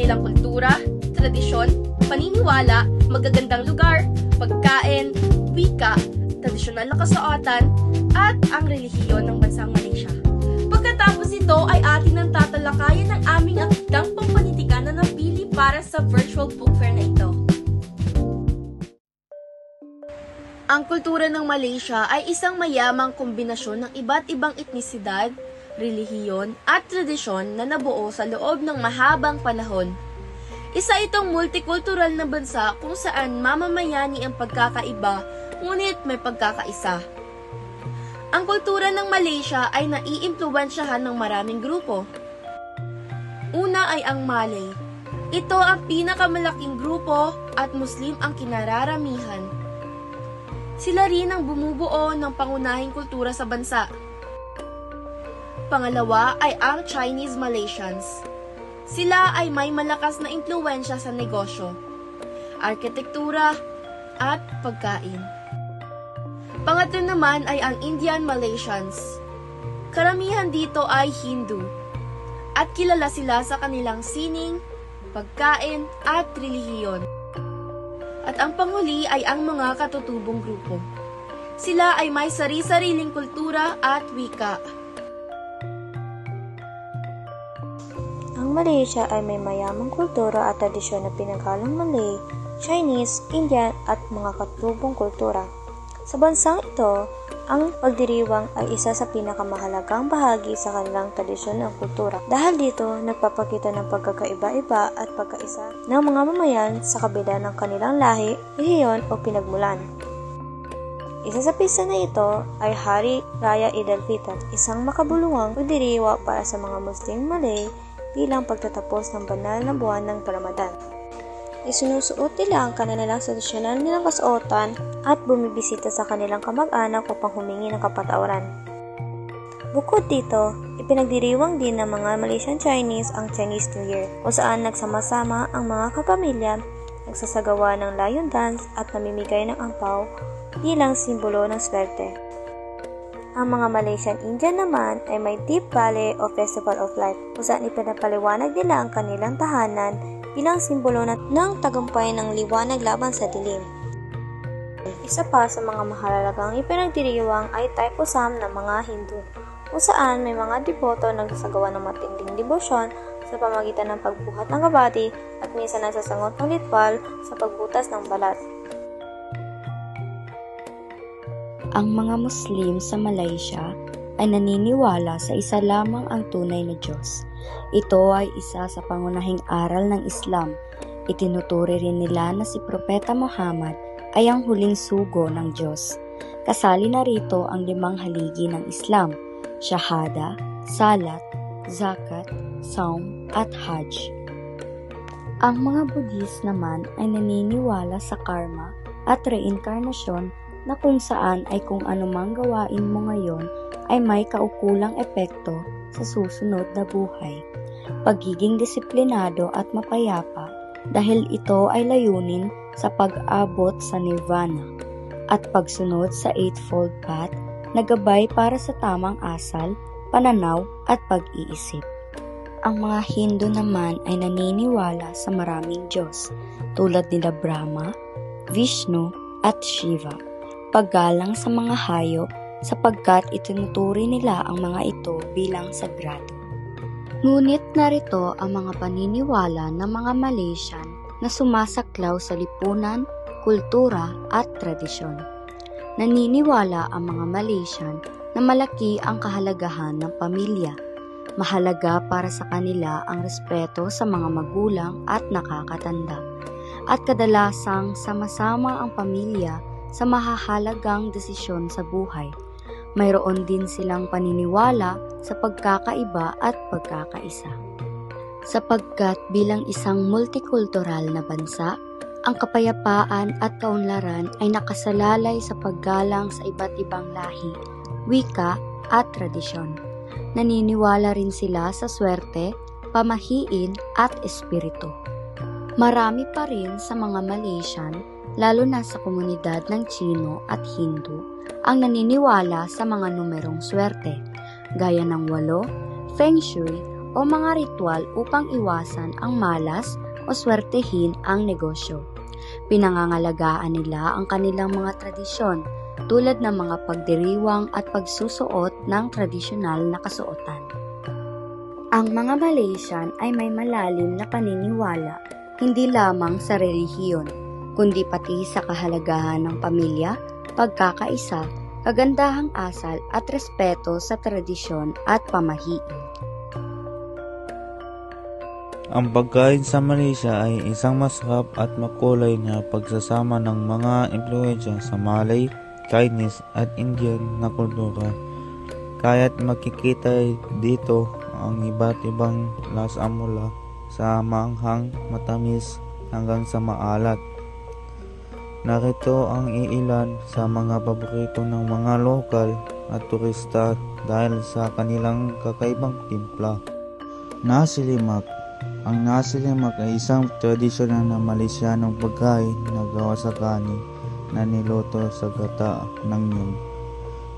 kanilang kultura, tradisyon, paniniwala, magagandang lugar, pagkain, wika, tradisyonal na kasuotan, at ang relihiyon ng bansang Malaysia. Pagkatapos ito ay atin ang tatalakayan ng aming akdang pampanitikan na napili para sa virtual book fair na ito. Ang kultura ng Malaysia ay isang mayamang kombinasyon ng iba't ibang etnisidad, relihiyon at tradisyon na nabuo sa loob ng mahabang panahon. Isa itong multikultural na bansa kung saan mamamayani ang pagkakaiba ngunit may pagkakaisa. Ang kultura ng Malaysia ay naiimpluwensyahan ng maraming grupo. Una ay ang Malay. Ito ang pinakamalaking grupo at Muslim ang kinararamihan. Sila rin ang bumubuo ng pangunahing kultura sa bansa. Pangalawa ay ang Chinese Malaysians. Sila ay may malakas na impluwensya sa negosyo, arkitektura, at pagkain. Pangatlo naman ay ang Indian Malaysians. Karamihan dito ay Hindu, at kilala sila sa kanilang sining, pagkain, at relihiyon. At ang panghuli ay ang mga katutubong grupo. Sila ay may sari-sariling kultura at wika. Ang Malaysia ay may mayamang kultura at tradisyon na pinaghalong Malay, Chinese, Indian at mga katutubong kultura. Sa bansang ito, ang pagdiriwang ay isa sa pinakamahalagang bahagi sa kanilang tradisyon ng kultura. Dahil dito, nagpapakita ng pagkakaiba-iba at pagkaisa ng mga mamayan sa kabila ng kanilang lahi, rehiyon o pinagmulan. Isa sa pista na ito ay Hari Raya Eid al-Fitr, isang makabuluhang pagdiriwa para sa mga Muslim Malay bilang pagtatapos ng banal na buwan ng Ramadan. Isinusuot nila ang kanilang tradisyonal nilang kasuotan at bumibisita sa kanilang kamag-anak upang humingi ng kapatawaran. Bukod dito, ipinagdiriwang din ng mga Malaysian Chinese ang Chinese New Year, kung saan nagsama-sama ang mga kapamilya, nagsasagawa ng lion dance at namimigay ng angpaw bilang simbolo ng swerte. Ang mga Malaysian Indian naman ay may Deep Valley o Festival of Light, kung saan ipinapaliwanag nila ang kanilang tahanan bilang simbolo ng tagumpay ng liwanag laban sa dilim. Isa pa sa mga mahalagang ipinagdiriwang ay Thaipusam ng mga Hindu, kung saan may mga deboto nagsasagawa ng matinding debosyon sa pamagitan ng pagbuhat ng gabati at minsan nagsasangot ng litwal sa pagbutas ng balat. Ang mga Muslim sa Malaysia ay naniniwala sa isa lamang ang tunay na Diyos. Ito ay isa sa pangunahing aral ng Islam. Itinuturi rin nila na si Propeta Muhammad ay ang huling sugo ng Diyos. Kasali na rito ang 5 haligi ng Islam, Shahada, Salat, Zakat, Saum at Hajj. Ang mga Buddhist naman ay naniniwala sa karma at reinkarnasyon na kung saan ay kung anumang gawain mo ngayon ay may kaukulang epekto sa susunod na buhay. Pagiging disiplinado at mapayapa dahil ito ay layunin sa pag-abot sa nirvana at pagsunod sa Eightfold Path na gabay para sa tamang asal, pananaw at pag-iisip. Ang mga Hindu naman ay naniniwala sa maraming Diyos tulad nila Brahma, Vishnu at Shiva. Paggalang sa mga hayop sapagkat itinuturi nila ang mga ito bilang sagrado. Ngunit narito ang mga paniniwala ng mga Malaysian na sumasaklaw sa lipunan, kultura at tradisyon. Naniniwala ang mga Malaysian na malaki ang kahalagahan ng pamilya. Mahalaga para sa kanila ang respeto sa mga magulang at nakakatanda. At kadalasang sama-sama ang pamilya sa mahahalagang desisyon sa buhay. Mayroon din silang paniniwala sa pagkakaiba at pagkakaisa. Sapagkat bilang isang multikultural na bansa, ang kapayapaan at kaunlaran ay nakasalalay sa paggalang sa iba't ibang lahi, wika at tradisyon. Naniniwala rin sila sa swerte, pamahiin at espiritu. Marami pa rin sa mga Malaysian, lalo na sa komunidad ng Chino at Hindu, ang naniniwala sa mga numerong swerte, gaya ng 8, Feng Shui o mga ritual upang iwasan ang malas o swertehin ang negosyo. Pinangangalagaan nila ang kanilang mga tradisyon tulad ng mga pagdiriwang at pagsusuot ng tradisyonal na kasuotan. Ang mga Malaysian ay may malalim na paniniwala hindi lamang sa relihiyon, kundi pati sa kahalagahan ng pamilya, pagkakaisa, kagandahang asal at respeto sa tradisyon at pamahiin. Ang pagkain sa Malaysia ay isang masarap at makulay na pagsasama ng mga impluwensya sa Malay, Chinese at Indian na kultura. Kaya't makikita dito ang iba't ibang lasa mula sa maanghang, matamis hanggang sa maalat. Narito ang iilan sa mga paborito ng mga lokal at turista dahil sa kanilang kakaibang timpla. Nasi lemak. Ang nasi lemak ay isang tradisyonal na Malaysianong pagkain na gawa sa kanin na niluto sa gata ng niyog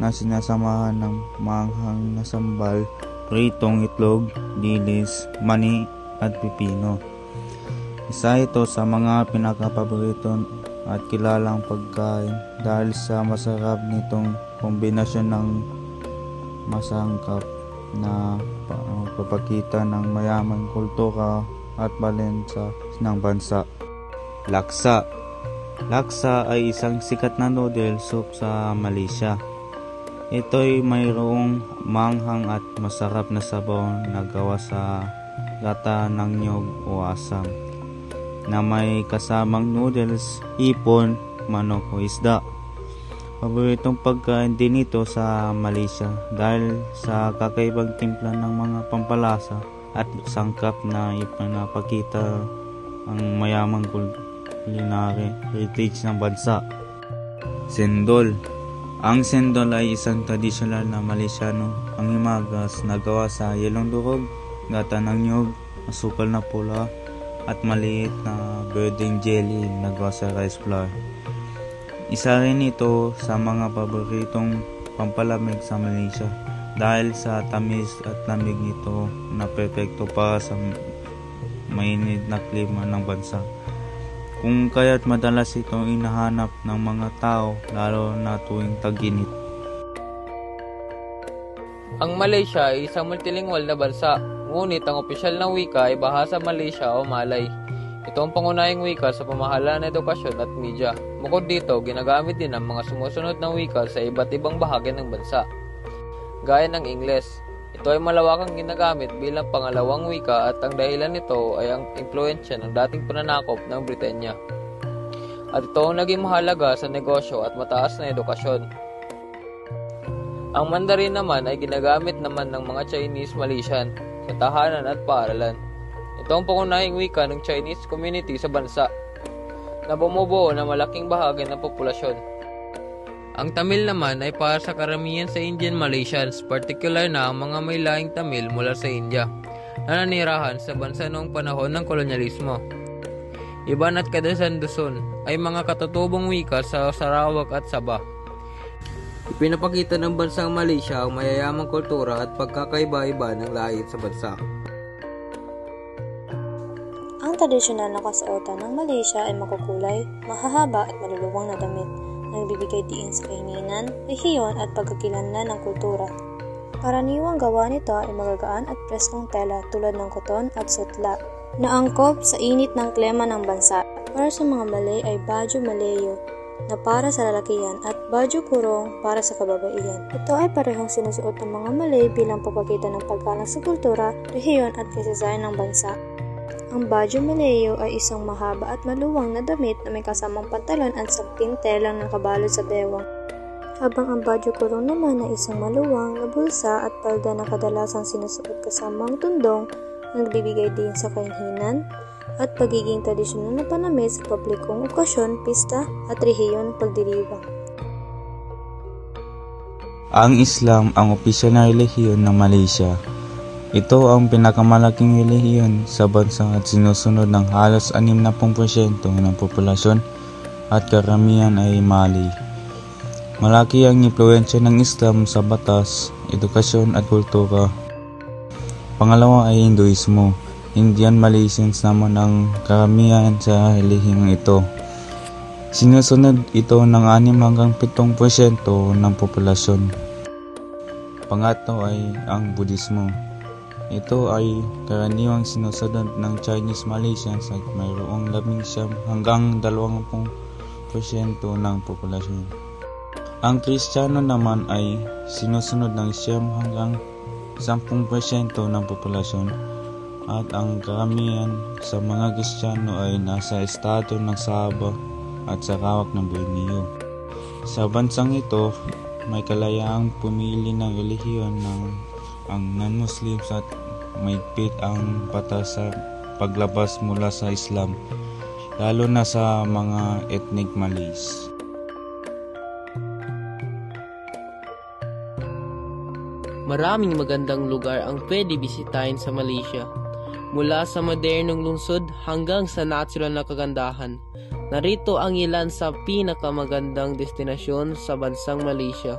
na sinasamahan ng maanghang na sambal, pritong itlog, dilis, mani at pipino. Isa ito sa mga pinakapaborito at kilalang pagkain dahil sa masarap nitong kombinasyon ng masangkap na pagpapakita ng mayamang kultura at balansa ng bansa. Laksa. Laksa ay isang sikat na noodle soup sa Malaysia. Ito'y mayroong manghang at masarap na sabaw na gawa sa gata ng niyog o asam na may kasamang noodles, ipon, manok o isda. Paboritong pagkain din ito sa Malaysia dahil sa kakaibang timpla ng mga pampalasa at sangkap na ipinapakita ang mayamang culinary heritage ng bansa. Sendol. Ang sendol ay isang tradisyonal na Malaysiano ang himagas na gawa sa yelong durog, gata ng niyog, asukal na pula at maliit na birding jelly na gawa sa rice flour. Isa rin ito sa mga paboritong pampalamig sa Malaysia dahil sa tamis at lamig nito na perfecto para sa mainit na klima ng bansa. Kung kaya't madalas itong inahanap ng mga tao lalo na tuwing tag-init. Ang Malaysia ay isang multilingual na bansa, ngunit ang opisyal na wika ay Bahasa Malaysia o Malay. Ito ang pangunahing wika sa pamahalaan ng edukasyon at media. Bukod dito, ginagamit din ang mga sumusunod na wika sa iba't ibang bahagi ng bansa. Gaya ng Ingles, ito ay malawakang ginagamit bilang pangalawang wika at ang dahilan nito ay ang impluensya ng dating pananakop ng Britanya. At ito ang naging mahalaga sa negosyo at mataas na edukasyon. Ang Mandarin naman ay ginagamit naman ng mga Chinese Malaysian sa tahanan at paaralan. Ito ang pangunahing wika ng Chinese community sa bansa na bumubuo ng malaking bahagi ng populasyon. Ang Tamil naman ay para sa karamihan sa Indian Malaysians, particular na ang mga may lahing Tamil mula sa India na nanirahan sa bansa noong panahon ng kolonyalismo. Iban at Kadasan-Dusun ay mga katutubong wika sa Sarawak at Sabah. Ipinapakita ng bansang Malaysia ang mayayamang kultura at pagkakaiba-iba ng lahi sa bansa. Ang tradisyonal na kasuotan ng Malaysia ay makukulay, mahahaba at maluluwang na damit na nagbibigay diin sa kahinginan, rehiyon at pagkakilanlan ng kultura. Karaniwang gawa nito ay magagaan at preskong tela tulad ng koton at sutla na angkop sa init ng klima ng bansa. Para sa mga Malay ay baju Malayo na para sa lalakihan at baju kurong para sa kababaihan. Ito ay parehong sinusuot ng mga Malay bilang pagpakita ng paggalang sa kultura, rehiyon at kasaysayan ng bansa. Ang baju Malayo ay isang mahaba at maluwang na damit na may kasamang pantalon at samping telang nakabalot sa bewang. Habang ang baju kurong naman ay isang maluwang na bulsa at palda na kadalasang sinusuot kasamang tundong na nagbibigay din sa kahinhinan at pagiging tradisyonal na panamit sa publikong okasyon, pista at rehiyon ng pagdiriwang. Ang Islam ang opisyal na relihiyon ng Malaysia. Ito ang pinakamalaking relihiyon sa bansa at sinusunod ng halos 60% ng populasyon at karamihan ay Malay. Malaki ang impluwensya ng Islam sa batas, edukasyon at kultura. Pangalawa ay Hinduismo. Indian Malaysians naman ang karamihan sa relihiyong ito. Sinusunod ito ng 6 hanggang 7% ng populasyon. Pangatlo ay ang Budismo. Ito ay karaniwang sinusunod ng Chinese Malaysians at mayroong 19 hanggang 20% ng populasyon. Ang Kristiyano naman ay sinusunod ng 9 hanggang 10% ng populasyon at ang karamihan sa mga Kristiyano ay nasa estado ng Sabah at Sarawak ng Borneo. Sa bansang ito, may kalayaang pumili ng relihiyon ng ang non-Muslims at mahigpit ang batas sa paglabas mula sa Islam, lalo na sa mga ethnic Malays. Maraming magandang lugar ang pwede bisitahin sa Malaysia. Mula sa modernong lungsod hanggang sa natural na kagandahan. Narito ang ilan sa pinakamagandang destinasyon sa bansang Malaysia.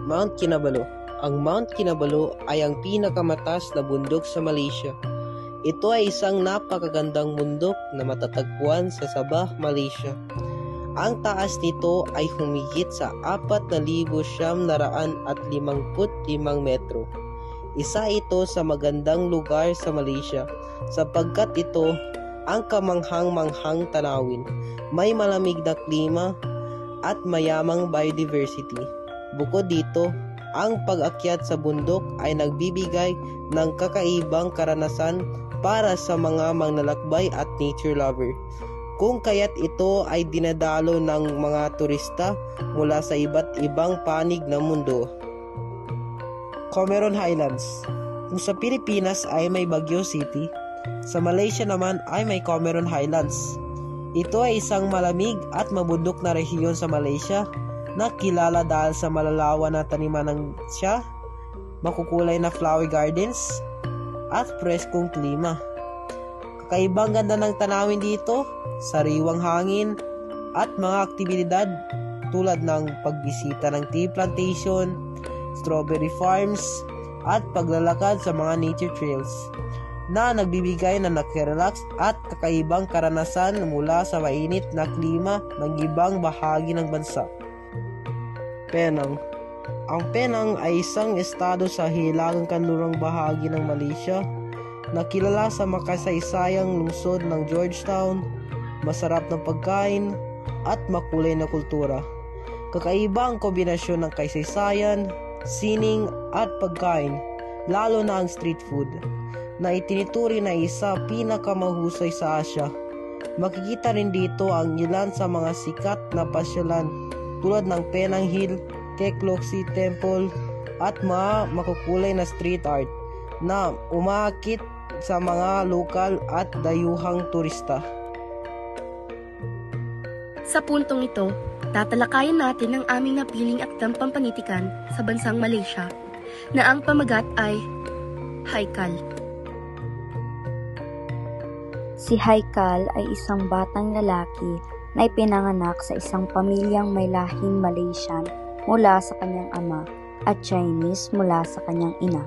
Mount Kinabalu. Ang Mount Kinabalu ay ang pinakamataas na bundok sa Malaysia. Ito ay isang napakagandang bundok na matatagpuan sa Sabah, Malaysia. Ang taas nito ay humigit sa 4,955 metro. Isa ito sa magandang lugar sa Malaysia sapagkat ito ang kamanghang-manghang tanawin. May malamig na klima at mayamang biodiversity. Bukod dito, ang pag-akyat sa bundok ay nagbibigay ng kakaibang karanasan para sa mga manlalakbay at nature lover. Kung kaya't ito ay dinadalo ng mga turista mula sa iba't ibang panig ng mundo. Comoros Highlands. Kung sa Pilipinas ay may Baguio City, sa Malaysia naman ay may Comoros Highlands. Ito ay isang malamig at mabundok na rehiyon sa Malaysia na kilala dahil sa malalawan na taniman ng siya, makukulay na flower gardens, at preskong klima. Kakaibang ganda ng tanawin dito, sariwang hangin, at mga aktibidad tulad ng pagbisita ng tea plantation, strawberry farms, at paglalakad sa mga nature trails na nagbibigay na nakirelax at kakaibang karanasan mula sa mainit na klima ng ibang bahagi ng bansa. Penang. Ang Penang ay isang estado sa hilagang kanlurang bahagi ng Malaysia na kilala sa makasaysayang lungsod ng Georgetown, masarap na pagkain, at makulay na kultura. Kakaiba ang kombinasyon ng kasaysayan, sining, at pagkain, lalo na ang street food, na itinuturing na isa pinakamahusay sa Asia. Makikita rin dito ang ilan sa mga sikat na pasyalan tulad ng Penang Hill, Kek Lok Si Temple, at mga makukulay na street art na umaakit sa mga lokal at dayuhang turista. Sa puntong ito, tatalakayin natin ang aming napiling akdang pampanitikan sa bansang Malaysia na ang pamagat ay Haikal. Si Haikal ay isang batang lalaki na ipinanganak sa isang pamilyang may lahing Malaysian mula sa kanyang ama at Chinese mula sa kanyang ina.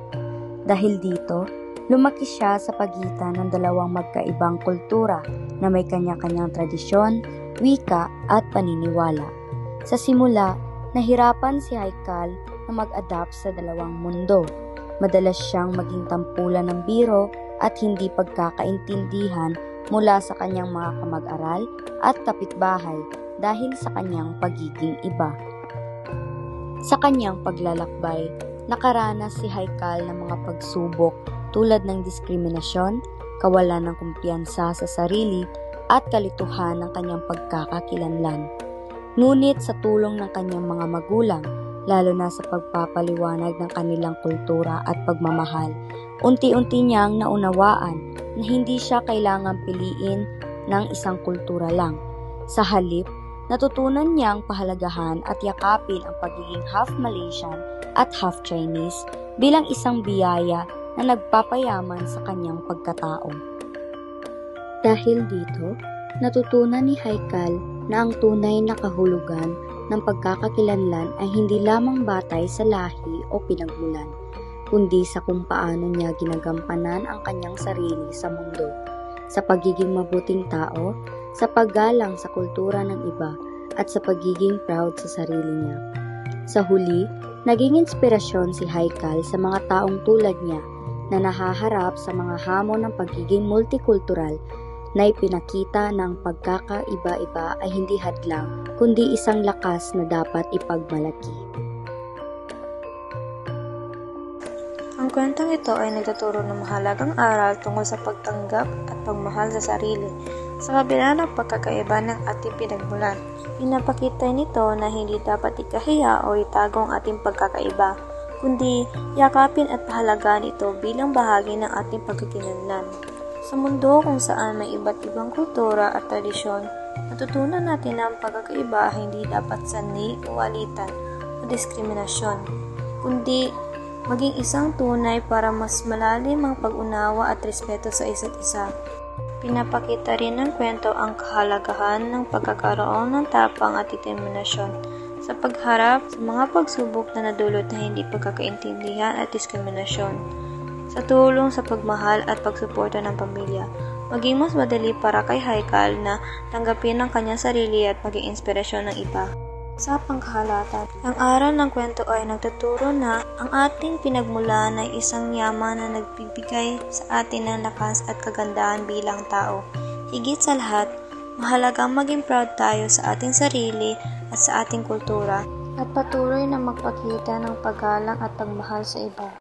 Dahil dito, lumaki siya sa pagitan ng dalawang magkaibang kultura na may kanya-kanyang tradisyon, wika at paniniwala. Sa simula, nahirapan si Haikal na mag-adapt sa dalawang mundo. Madalas siyang maging tampulan ng biro at hindi pagkakaintindihan mula sa kanyang mga kamag-aral at kapitbahay dahil sa kanyang pagiging iba. Sa kanyang paglalakbay, nakaranas si Haikal ng mga pagsubok tulad ng diskriminasyon, kawalan ng kumpiyansa sa sarili, at kalituhan ng kanyang pagkakakilanlan. Ngunit sa tulong ng kanyang mga magulang, lalo na sa pagpapaliwanag ng kanilang kultura at pagmamahal, unti-unti niyang naunawaan na hindi siya kailangang piliin ng isang kultura lang. Sa halip, natutunan niyang pahalagahan at yakapin ang pagiging half Malaysian at half Chinese bilang isang biyaya na nagpapayaman sa kanyang pagkatao. Dahil dito, natutunan ni Haikal na ang tunay na kahulugan ng pagkakakilanlan ay hindi lamang batay sa lahi o pinagmulan, kundi sa kung paano niya ginagampanan ang kanyang sarili sa mundo, sa pagiging mabuting tao, sa paggalang sa kultura ng iba, at sa pagiging proud sa sarili niya. Sa huli, naging inspirasyon si Haikal sa mga taong tulad niya na nahaharap sa mga hamon ng pagiging multikultural na ipinakita na ang pagkakaiba-iba ay hindi hadlang, kundi isang lakas na dapat ipagmalaki. Ang kwentong ito ay nagtuturo ng mahalagang aral tungkol sa pagtanggap at pagmahal sa sarili. Sa kabila ng pagkakaiba ng ating pinagmulan, pinapakita nito na hindi dapat ikahiya o itago ang ating pagkakaiba, kundi yakapin at pahalagaan ito bilang bahagi ng ating pagkakinlanlan. Sa mundo kung saan may iba't ibang kultura at tradisyon, natutunan natin na ang pagkakaiba hindi dapat sanhi o alitan o diskriminasyon, kundi maging isang tunay para mas malalim ang pag-unawa at respeto sa isa't isa. Pinapakita rin ng kwento ang kahalagahan ng pagkakaroon ng tapang at determinasyon sa pagharap sa mga pagsubok na nadulot na hindi pagkakaintindihan at diskriminasyon. Sa tulong sa pagmahal at pagsuporta ng pamilya, maging mas madali para kay Haikal na tanggapin ang kanyang sarili at maging inspirasyon ng iba. Sa pangkahalatan, ang aral ng kwento ay nagtuturo na ang ating pinagmulan ay isang yaman na nagbibigay sa atin ng lakas at kagandahan bilang tao. Higit sa lahat, mahalagang maging proud tayo sa ating sarili at sa ating kultura at patuloy na magpakita ng paggalang at pagmahal sa iba.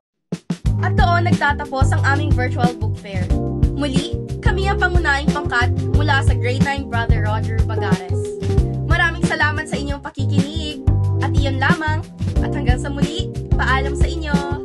At doon nagtatapos ang aming virtual book fair. Muli, kami ang pangunahing pangkat mula sa Grade 9 Brother Roger Bagares. Maraming salamat sa inyong pakikinig. At iyon lamang. At hanggang sa muli, paalam sa inyo.